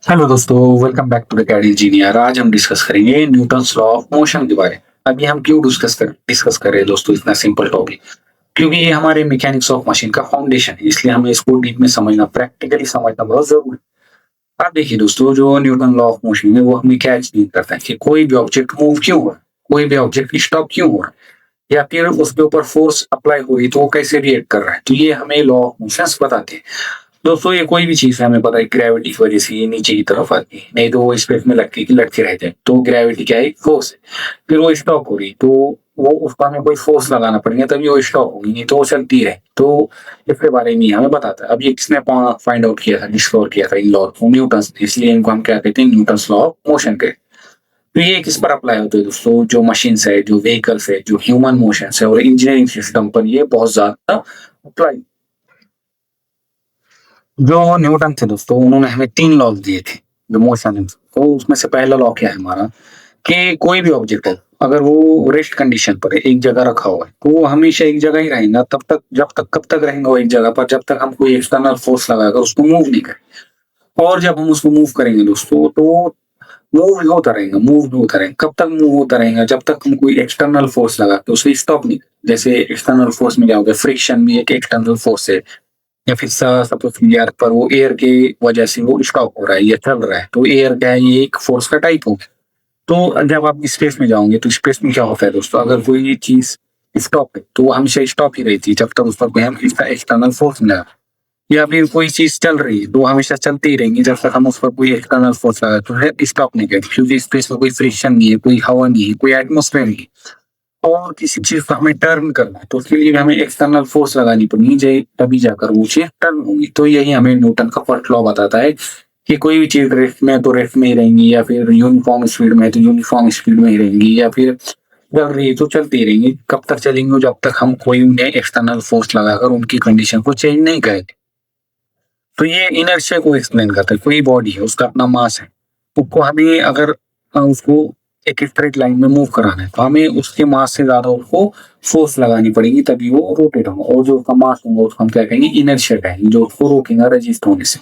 Hello दोस्तों, welcome back to the CAD engineer. आज हम डिस्कस करेंगे न्यूटन्स लॉ ऑफ मोशन के बारे में। अभी हम क्यों डिस्कस कर रहे हैं दोस्तों इतना सिंपल टॉपिक, क्योंकि ये हमारे मैकेनिक्स ऑफ मशीन का फाउंडेशन है, इसलिए हमें इसको डीप में समझना, प्रैक्टिकली समझना बहुत जरूरी है। आप देखिए दोस्तों, जो न्यूटन लॉ ऑफ मोशन है वो हमें क्या एक्सप्लेन करता है कि कोई भी ऑब्जेक्ट मूव क्यों हो रहा है, कोई भी ऑब्जेक्ट स्टॉप क्यों हो रहा है, या फिर उसके ऊपर फोर्स अप्लाई हो रही तो वो कैसे रिएक्ट कर रहा है। तो ये हमें लॉ ऑफ मोशन बताते हैं। दोस्तों ये कोई भी चीज है, हमें पता है ग्रेविटी की वजह से ये नीचे की तरफ आती है, नहीं तो वो स्पेस में लटके रह जाए। तो ग्रेविटी क्या है, फोर्स है। फिर वो स्टॉप हो रही तो वो उसका हमें कोई फोर्स लगाना पड़ेगा तभी वो स्टॉप होगी, नहीं तो वो चलती रहे। तो इसके बारे में हमें बताता है। अब ये किसने फाइंड आउट किया था, डिस्कवर किया था इन लॉ को, न्यूटन ने। इसलिए इनको हम क्या कहते हैं, न्यूटन्स लॉ ऑफ मोशन के। तो ये किस पर अप्लाई होते हैं दोस्तों, जो मशीन है, जो व्हीकल्स है, जो ह्यूमन मोशन है और इंजीनियरिंग सिस्टम पर ये बहुत ज्यादा अप्लाई। जो न्यूटन थे दोस्तों, उन्होंने हमें 3 लॉज दिए थे जो मोशन है। तो उसमें से पहला लॉ क्या है हमारा, कि कोई भी ऑब्जेक्ट हो, अगर वो रेस्ट कंडीशन पर है, एक जगह रखा हुआ है, तो वो हमेशा एक जगह ही रहेगा तब तक, कब तक रहेगा वो एक जगह पर, जब तक हम कोई एक्सटर्नल फोर्स लगाकर उसको मूव नहीं करें। और जब हम उसको मूव करेंगे दोस्तों, तो मूव होता रहेगा। कब तक मूव होता रहेगा, जब तक हम कोई एक्सटर्नल फोर्स लगा के उसे स्टॉप नहीं करें। जैसे एक्सटर्नल फोर्स में क्या होगा, फ्रिक्शन भी एक एक्सटर्नल फोर्स है। या फिर सपोज एयर पर वो एयर के वजह से वो स्टॉप हो रहा है या चल रहा है, तो एयर क्या है, ये एक फोर्स का टाइप हो। तो जब आप स्पेस में जाओगे तो स्पेस में क्या होता है दोस्तों, अगर कोई चीज स्टॉप है तो वो हमेशा स्टॉप ही रहती है जब तक उस पर कोई हम एक्सटर्नल फोर्स ना। या फिर कोई चीज चल रही है तो वो हमेशा चलती ही रहेंगी जब तक हम उस पर कोई एक्सटर्नल फोर्स लगा तो स्टॉप नहीं करेंगे, क्योंकि स्पेस में कोई फ्रिक्शन नहीं है, कोई हवा नहीं है, कोई एटमोस्फेयर नहीं है। और किसी चीज को हमें टर्न करना है तो उसके लिए हमें एक्सटर्नल फोर्स लगानी पड़ेगी, तभी जाकर वो चीज टर्न होगी। तो यही हमें न्यूटन का फर्स्ट लॉ बताता है कि कोई भी चीज रेस्ट में है तो रेस्ट में ही रहेंगी, या फिर यूनिफॉर्म स्पीड में है तो यूनिफॉर्म स्पीड में ही रहेंगी, या फिर चल रही है तो चलती रहेंगी। कब तक चलेंगी, जब तक हम कोई उन्हें एक्सटर्नल फोर्स लगाकर उनकी कंडीशन को चेंज नहीं करेंगे। तो ये इनर्शिया को एक्सप्लेन करता है। कोई बॉडी है, उसका अपना मास है, उसको हमें अगर उसको एक स्ट्रेट लाइन में मूव कराना है तो हमें उसके मास से ज्यादा उसको फोर्स लगानी पड़ेगी, तभी वो रोटेट होगा। और जो उसका मास होगा उसको हम क्या कहेंगे, इनर्शिया कहेंगे, जो उसको रोकेगा रजिस्ट होने से।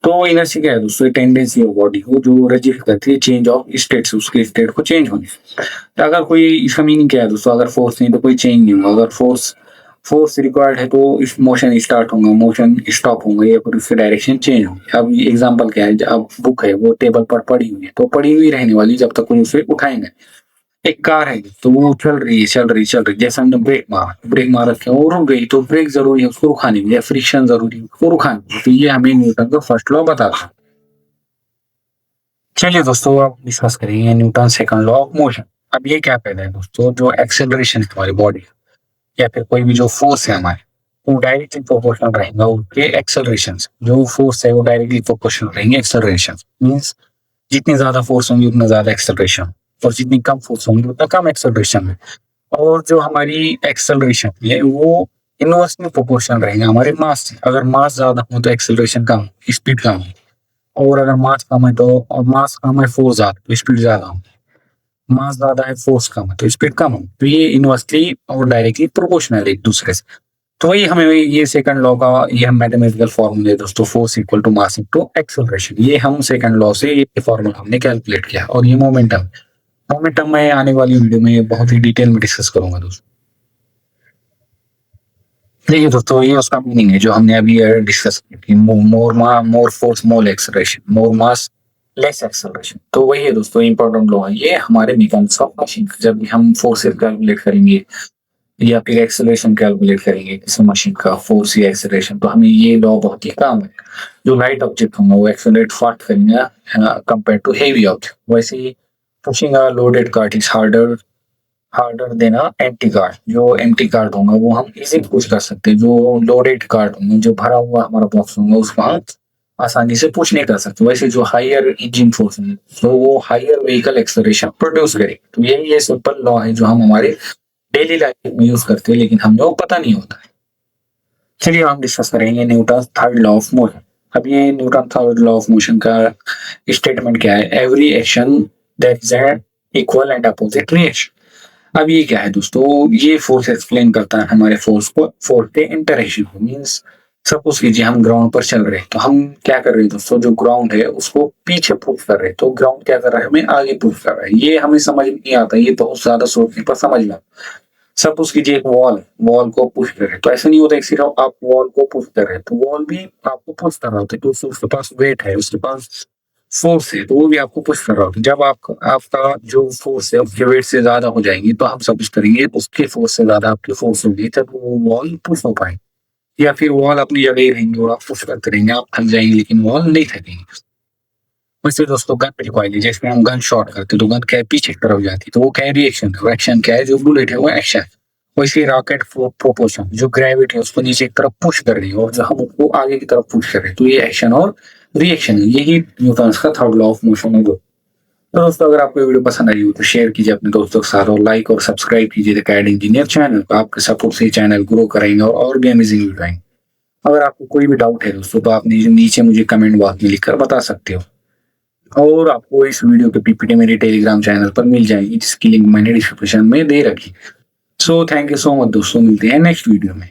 तो इनर्शिया क्या है दोस्तों, टेंडेंसी ऑफ बॉडी को जो रजिस्ट करती है चेंज ऑफ स्टेट से, उसके स्टेट को चेंज होने से। तो अगर कोई, इसका मीनिंग क्या है दोस्तों, अगर फोर्स नहीं तो कोई चेंज नहीं होगा। अगर फोर्स फोर्स रिक्वायर्ड है तो इस मोशन स्टार्ट होगा, मोशन स्टॉप होगा, या फिर उसकी डायरेक्शन चेंज होगी। अब एग्जांपल क्या है, अब बुक है वो टेबल पर पड़ी हुई है तो पड़ी हुई रहने वाली जब तक कोई उसे उठाएंगे। एक कार है तो वो चल रही, जैसे हमने ब्रेक मारा क्या, वो रुक गई तो ब्रेक जरूरी है उसको रुकाने के लिए, फ्रिक्शन जरूरी है उसको रुकाने के लिए। तो ये हमें न्यूटन का फर्स्ट लॉ बताता है। चलिए दोस्तों, अब डिस्कस करेंगे Newton second law of motion. अब ये क्या कहता है दोस्तों, जो एक्सेलरेशन है हमारी बॉडी या फिर कोई भी जो फोर्स है हमारे, वो डायरेक्टली प्रोपोर्शनल रहेगा उसके एक्सेलरेशन से। जो फोर्स है वो डायरेक्टली प्रोपोर्शनल रहेंगे एक्सेलरेशन। मींस जितनी ज्यादा फोर्स होंगी उतना ज्यादा एक्सेलरेशन, और जितनी कम फोर्स होंगी उतना कम एक्सेलरेशन है। और जो हमारी एक्सेलरेशन है वो इनवर्सली प्रोपोर्शनल रहेगा हमारे मास से। अगर मास ज्यादा हो तो एक्सेलरेशन कम, स्पीड कम है। और अगर मास कम है तो, और मास कम है फोर्स ज्यादा तो स्पीड ज्यादा हो। मास ज्यादा है फोर्स कम है तो स्पीड कम हो। तो ये इनवर्सली और डायरेक्टली प्रोपोर्शनल है एक दूसरे से। तो वही हमें ये सेकंड लॉ का ये हम मैथमेटिकल फॉर्मूला है दोस्तों, force equal to mass into acceleration. ये हम सेकंड लॉ से ये फॉर्मूला हमने कैलकुलेट किया। और ये मोमेंटम, मैं आने वाली वीडियो में बहुत ही डिटेल में डिस्कस करूंगा दोस्तों। देखिए दोस्तों, ये उसका मीनिंग है जो हमने अभी डिस्कस की, मोर फोर्स मोर एक्सेलरेशन, मोर मास लेस एक्सेलरेशन। तो वही है दोस्तों, इंपॉर्टेंट लॉ है ये हमारे मैकेनिक्स ऑफ मशीन। जब भी हम फोर्स कैलकुलेट करेंगे या फिर एक्सेलरेशन कैलकुलेट करेंगे किसी मशीन का, फोर्स या एक्सेलरेशन, तो हमें ये लॉ बहुत ही काम है। जो लाइट ऑब्जेक्ट होगा वो एक्सेलरेट फास्ट करेंगे कंपेयर टू हेवी ऑब्जेक्ट। वैसे ही pushing a loaded cart is harder harder देना एम्प्टी कार्ड। जो एम्प्टी कार्ड होगा वो हम इजीली पुश कर सकते हैं। जो लोडेड कार्ड होंगे, जो भरा हुआ हमारा बॉक्स होगा, उसको हम आसानी से पुश नहीं कर सकते। वैसे जो हायर इंजन फोर्स है तो वो हायर व्हीकल एक्सेलरेशन प्रोड्यूस करेगी। तो यही ये सिंपल लॉ है जो हम हमारे डेली लाइफ में यूज करते हैं, लेकिन हम लोग पता नहीं होता है। चलिए हम डिस्कस करेंगे Newton third law of motion. अब ये Newton third law of motion का स्टेटमेंट क्या है, every action that is an equal and opposite reaction. अब ये क्या है दोस्तों, ये फोर्स एक्सप्लेन करता है हमारे फोर्स के इंटरेक्शन को। मींस सपोज कीजिए हम ग्राउंड पर चल रहे हैं, तो हम क्या कर रहे हैं दोस्तों, जो ग्राउंड है उसको पीछे पुश कर रहे हैं, तो ग्राउंड क्या कर रहा है, हमें आगे पुश कर रहा है। ये हमें समझ नहीं आता, ये बहुत ज्यादा सोचने पर समझ में। सपोज कीजिए एक वॉल है, वॉल को पुश कर रहे हैं, तो ऐसा नहीं होता है सिर्फ आप वॉल को पुश कर रहे हैं, तो वॉल भी आपको पुश कर रहा होता है, क्योंकि उसके पास वेट है, उसके पास फोर्स है, तो वो भी आपको पुश कर रहा होता है। जब आपका जो फोर्स है उसके वेट से ज्यादा हो जाएंगी, तो हम सब कुछ करेंगे उसके फोर्स से ज्यादा आपकी फोर्स होगी, तब वो वॉल पुश हो पाएगी। या फिर वॉल अपनी जगह ही रहेंगे और आप पुश करते रहेंगे, आप थक जाएंगे लेकिन वॉल नहीं थकेंगे। वैसे दोस्तों गन रिकॉइल है, जैसे हम गन शॉट करते तो गन क्या है, पीछे की तरफ जाती है, तो वो क्या है, रिएक्शन है। एक्शन क्या है, जो बुलेट है वो एक्शन है। वैसे रॉकेट प्रोपोर्शन, जो ग्रेविटी है उसको नीचे की तरफ पुश कर रही है और जो हम उसको आगे की तरफ पुश कर रहे हैं, तो ये एक्शन और रिएक्शन है। यही न्यूटन्स का थर्ड लॉ ऑफ मोशन है। तो दोस्तों अगर आपको वीडियो पसंद आई हो तो शेयर कीजिए अपने दोस्तों के साथ और लाइक और सब्सक्राइब कीजिए द कैड इंजीनियर चैनल को। आपके सपोर्ट से चैनल ग्रो करेंगे और भी अमेजिंग वीडियो आएंगे। अगर आपको कोई भी डाउट है दोस्तों, तो आप नीचे मुझे कमेंट बॉक्स में लिखकर बता सकते हो। और आपको इस वीडियो के पीपीटी मेरे टेलीग्राम चैनल पर मिल जाएगी, जिसकी लिंक मैंने डिस्क्रिप्शन में दे रखी। So thank you so much दोस्तों, मिलते हैं नेक्स्ट वीडियो में।